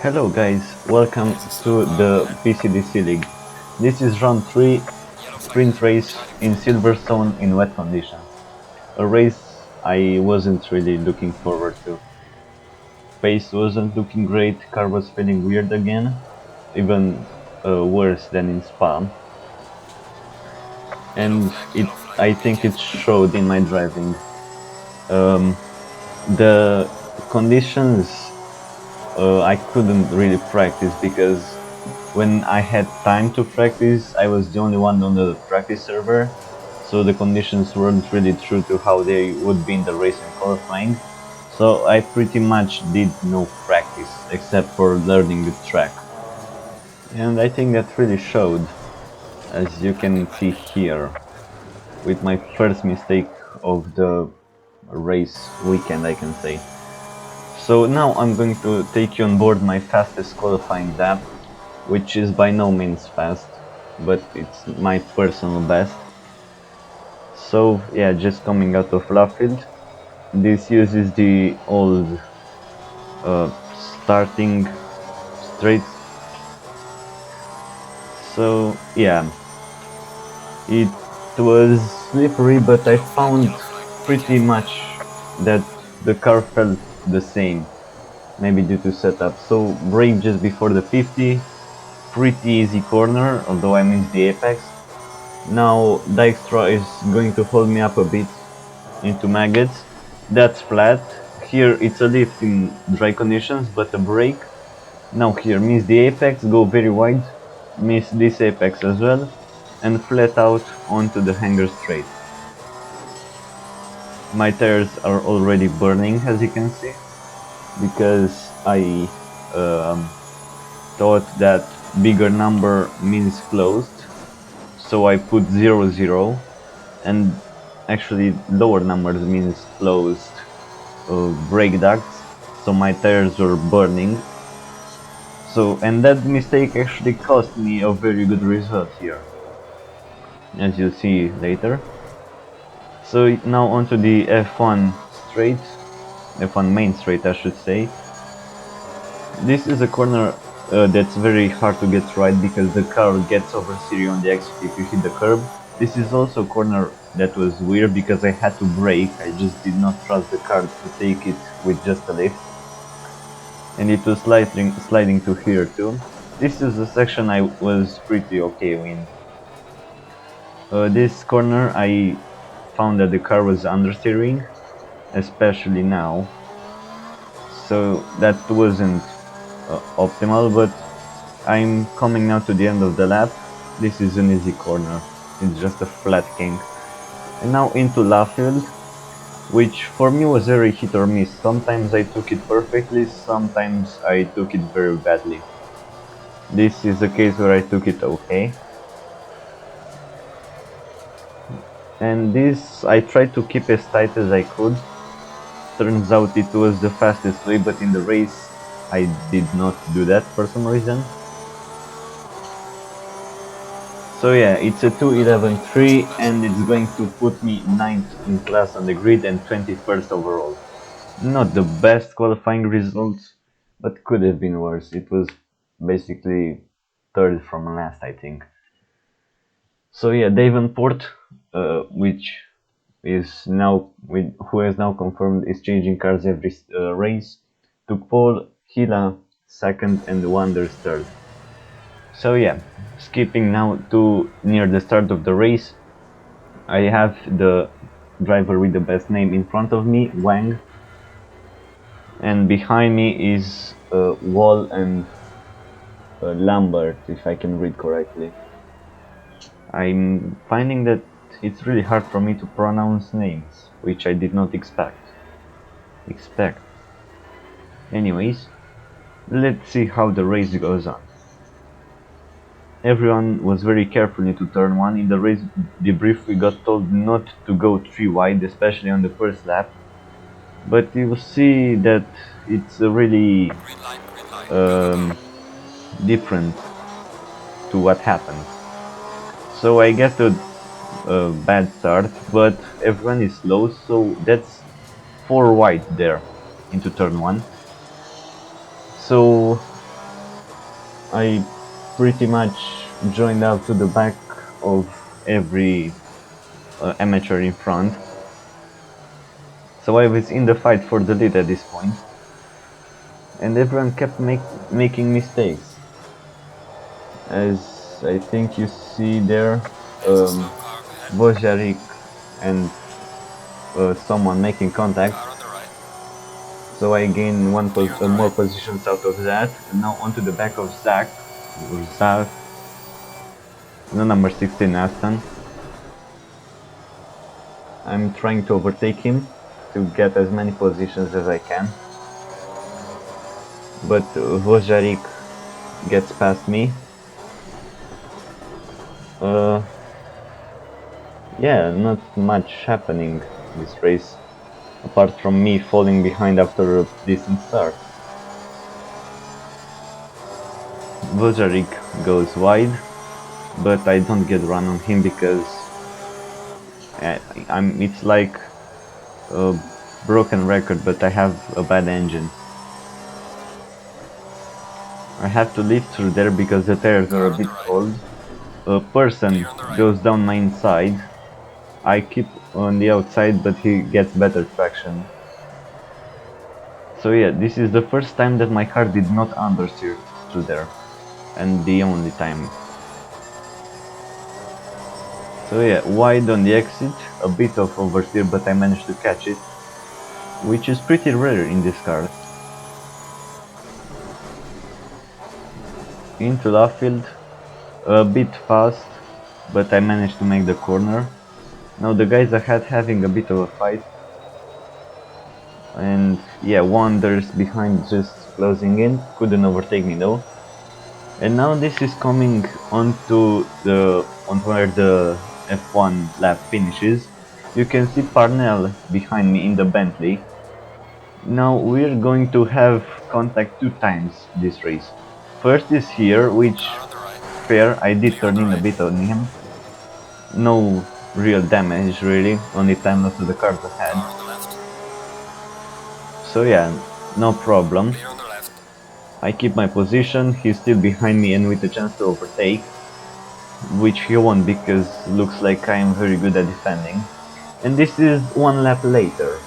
Hello guys, welcome to the PCDC League. This is round 3 sprint race in Silverstone in wet conditions. A race I wasn't really looking forward to. Pace wasn't looking great, car was feeling weird again, even worse than in Spa. And I think it showed in my driving. The conditions I couldn't really practice because when I had time to practice, I was the only one on the practice server, so the conditions weren't really true to how they would be in the race and qualifying. So I pretty much did no practice except for learning the track. And I think that really showed, as you can see here, with my first mistake of the race weekend, I can say. So now I'm going to take you on board my fastest qualifying lap, which is by no means fast, but it's my personal best. So yeah, just coming out of Laffield, this uses the old starting straight. So yeah, it was slippery, but I found pretty much that the car felt the same, maybe due to setup. So brake just before the 50, pretty easy corner, although I missed the apex. Now Dijkstra is going to hold me up a bit into maggots. That's flat. Here it's a lift in dry conditions, but a brake. Now here miss the apex, go very wide, miss this apex as well, and flat out onto the hanger straight. My tires are already burning, as you can see, because I thought that bigger number means closed, so I put 00, and actually lower numbers means closed brake ducts, so my tires were burning. So, and that mistake actually cost me a very good result here, as you'll see later. So now onto the F1 straight, F1 main straight I should say. This is a corner that's very hard to get right because the car gets oversteer you on the exit if you hit the curb. This is also a corner that was weird because I had to brake, I just did not trust the car to take it with just a lift. And it was sliding to here too. This is a section I was pretty okay in. This corner I found that the car was understeering, especially now. So that wasn't optimal, but I'm coming now to the end of the lap. This is an easy corner, it's just a flat kink. And now into Laffield, which for me was very hit or miss. Sometimes I took it perfectly, sometimes I took it very badly. This is a case where I took it okay. And this I tried to keep as tight as I could. Turns out it was the fastest way, but in the race I did not do that for some reason. So yeah, it's a 2.11.3 and it's going to put me 9th in class on the grid and 21st overall. Not the best qualifying results, but could have been worse. It was basically 3rd from last, I think. So yeah, Davenport, which is now who has now confirmed is changing cars every race, took pole, Hila 2nd and Wanders 3rd. So yeah, skipping now to near the start of the race, I have the driver with the best name in front of me, Wang, and behind me is Wall and Lambert, if I can read correctly. I'm finding that it's really hard for me to pronounce names, which I did not expect. Anyways, let's see how the race goes on. Everyone was very careful into turn 1. In the race debrief we got told not to go 3 wide, especially on the first lap. But you will see that it's really different to what happens. So I get a bad start, but everyone is slow, so that's 4 wide there into turn 1. So I pretty much joined out to the back of every amateur in front. So I was in the fight for the lead at this point. And everyone kept making mistakes. As I think you see there, Vojarik and someone making contact. So I gain more positions out of that, and now onto the back of Zach, or Zach, the number 16 Aston. I'm trying to overtake him to get as many positions as I can, but Vojarik gets past me. Yeah, not much happening this race, apart from me falling behind after a decent start. Vojarik goes wide, but I don't get run on him because it's like a broken record, but I have a bad engine. I have to lift through there because the tires are a bit cold. A person goes down my inside. I keep on the outside, but he gets better traction. So yeah, this is the first time that my car did not understeer through there, and the only time. So yeah, wide on the exit, a bit of oversteer, but I managed to catch it, which is pretty rare in this car. Into left field, a bit fast, but I managed to make the corner. Now the guys ahead having a bit of a fight, and yeah, Wonders behind just closing in, couldn't overtake me though. And now this is coming onto where the F1 lap finishes. You can see Parnell behind me in the Bentley. Now we're going to have contact 2 times this race. First is here, which fair, I did turn in a bit on him. No real damage really, only time loss to the cars ahead. So yeah, no problem. I keep my position, he's still behind me and with a chance to overtake, which he won't because looks like I am very good at defending. And this is 1 lap later.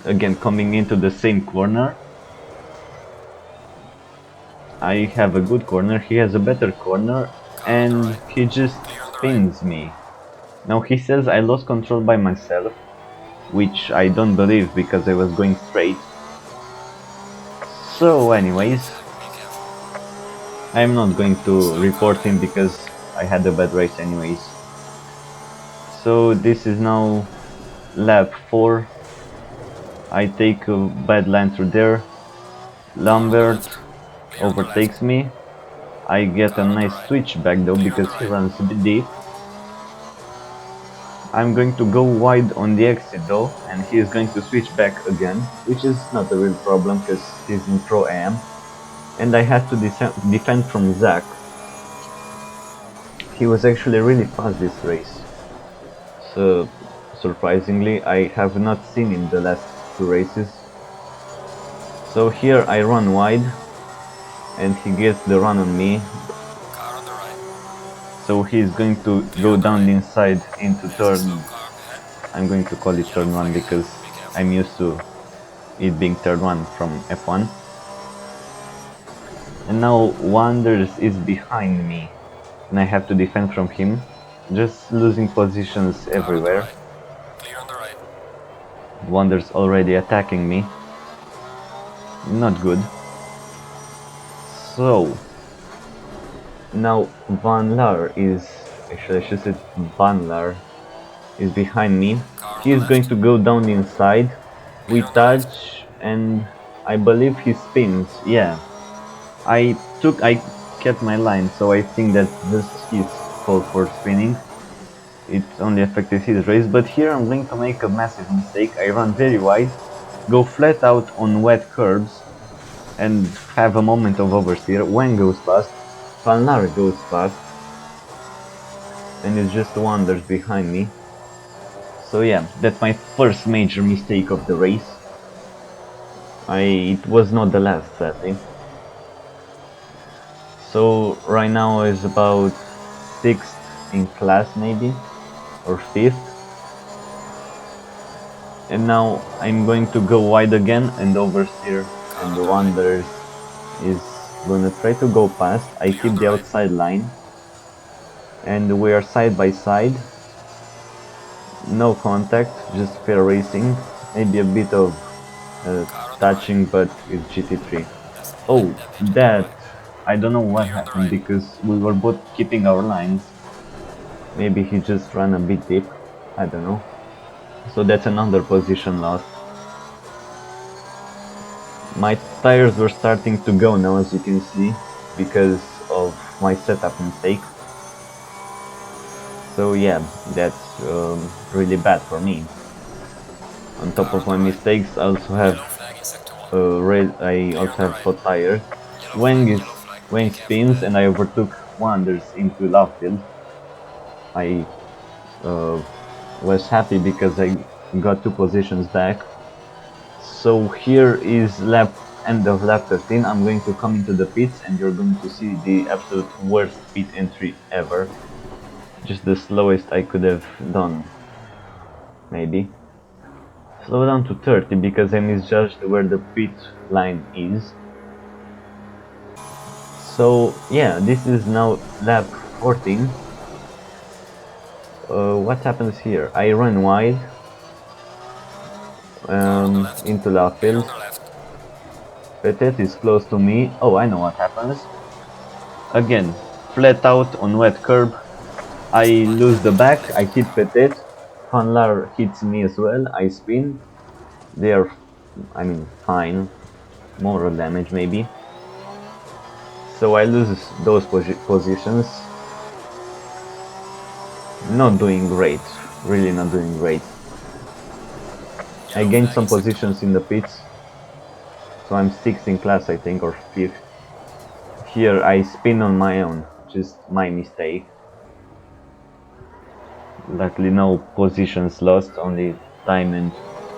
Again coming into the same corner. I have a good corner, he has a better corner, and he just spins me. Now he says I lost control by myself, which I don't believe because I was going straight. So anyways, I'm not going to report him because I had a bad race anyways. So this is now lap 4. I take a bad line through there. Lambert overtakes me. I get a nice switch back though because he runs a bit deep. I'm going to go wide on the exit though, and he is going to switch back again, which is not a real problem because he's in Pro AM. And I had to defend from Zach. He was actually really fast this race. So surprisingly, I have not seen him the last 2 races. So here I run wide, and he gets the run on me. So he's going to go down the inside into turn, I'm going to call it turn 1 because I'm used to it being turn 1 from F1. And now Wonders is behind me, and I have to defend from him, just losing positions everywhere. Wonders already attacking me, not good. So now Van Laar is, actually I should say Van Laar is behind me. He is going to go down the inside. We touch and I believe he spins. Yeah, I kept my line, so I think that this is called for spinning. It only affected his race, but here I'm going to make a massive mistake. I run very wide, go flat out on wet curbs, and have a moment of oversteer. Wen goes past, Van Laar goes past, and it's just Wonders behind me. So yeah, that's my first major mistake of the race. It was not the last, sadly. So right now is about 6th in class maybe, or 5th. And now I'm going to go wide again and oversteer, and the Wanderers is gonna try to go past. I keep the outside line, and we are side by side. No contact, just fair racing. Maybe a bit of touching, but with GT3. Oh, that... I don't know what happened because we were both keeping our lines. Maybe he just ran a bit deep. I don't know. So that's another position lost. My tires were starting to go now, as you can see, because of my setup mistake. So yeah, that's really bad for me. On top of my mistakes, I also have hot tires. Wang spins, and I overtook Wanders into left field. I uh, was happy because I got 2 positions back. So here is end of lap 13. I'm going to come into the pits, and you're going to see the absolute worst pit entry ever. Just the slowest I could have done, maybe. Slow down to 30 because I misjudged where the pit line is. So yeah, this is now lap 14. What happens here? I run wide into left field. Petit is close to me. Oh, I know what happens. Again, flat out on wet curb. I lose the back, I hit Petit. Hanlar hits me as well, I spin. They are, fine. Moral damage maybe. So I lose those positions. Not doing great, really not doing great. I gained some positions in the pits, so I'm 6th in class I think, or 5th. Here I spin on my own, just my mistake. Luckily no positions lost, only time and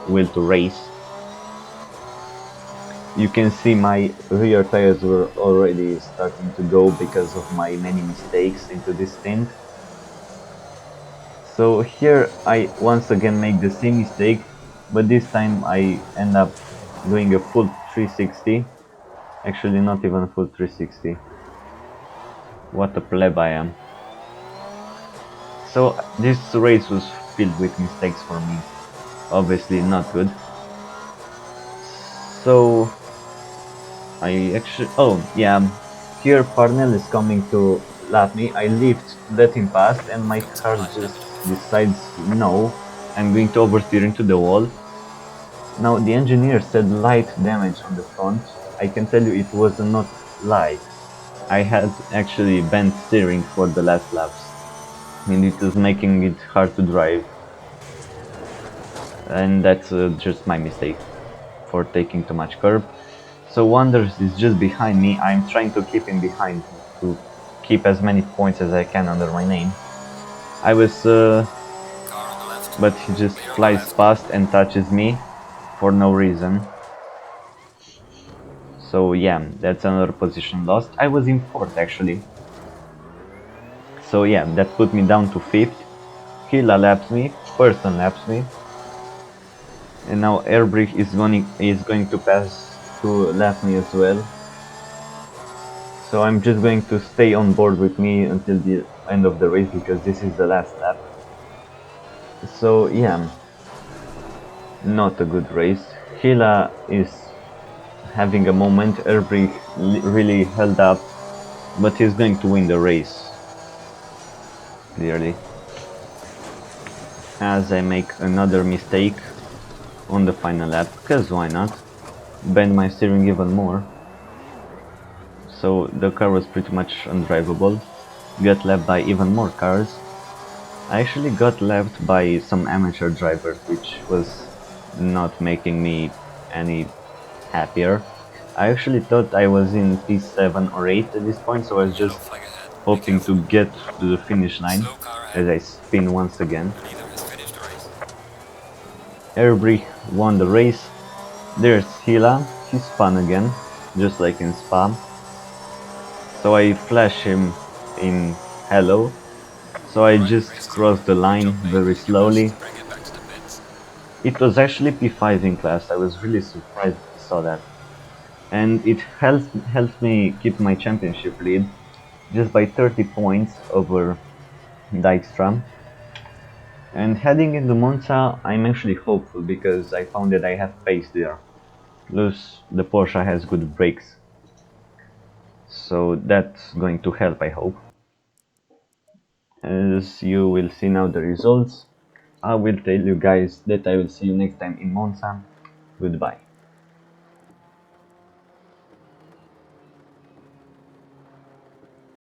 will to race. You can see my rear tires were already starting to go because of my many mistakes into this stint. So here I once again make the same mistake, but this time I end up doing a full 360. Actually not even full 360. What a pleb I am. So this race was filled with mistakes for me. Obviously not good. So I actually... oh yeah, here Parnell is coming to lap me. I let him pass, and my car just decides no, I'm going to oversteer into the wall. Now the engineer said light damage on the front. I can tell you it was not light. I had actually bent steering for the last laps, and it was making it hard to drive. And that's just my mistake for taking too much curb. So Wonders is just behind me. I'm trying to keep him behind to keep as many points as I can under my name. I was but he just flies past and touches me for no reason. So yeah, that's another position lost. I was in 4th actually. So yeah, that put me down to 5th. Hila laps me, Person laps me. And now Airbrick is going to pass to lap me as well. So I'm just going to stay on board with me until the end of the race because this is the last lap. So yeah, not a good race. Hila is having a moment. Airbrick really held up, but he's going to win the race. Clearly. As I make another mistake on the final lap, because why not? Bend my steering even more. So the car was pretty much undrivable. Got left by even more cars. I actually got left by some amateur drivers, which was not making me any happier. I actually thought I was in P7 or 8 at this point, so I was just hoping to get to the finish line as I spin once again. Airbrick won the race. There's Hila, he spun again, just like in Spa. So I flash him in hello. So I just crossed the line very slowly. It was actually P5 in class. I was really surprised I saw that. And it helped me keep my championship lead just by 30 points over Dijkstra. And heading into Monza, I'm actually hopeful because I found that I have pace there. Plus, the Porsche has good brakes. So that's going to help, I hope. As you will see now the results, I will tell you guys that I will see you next time in Monza. Goodbye.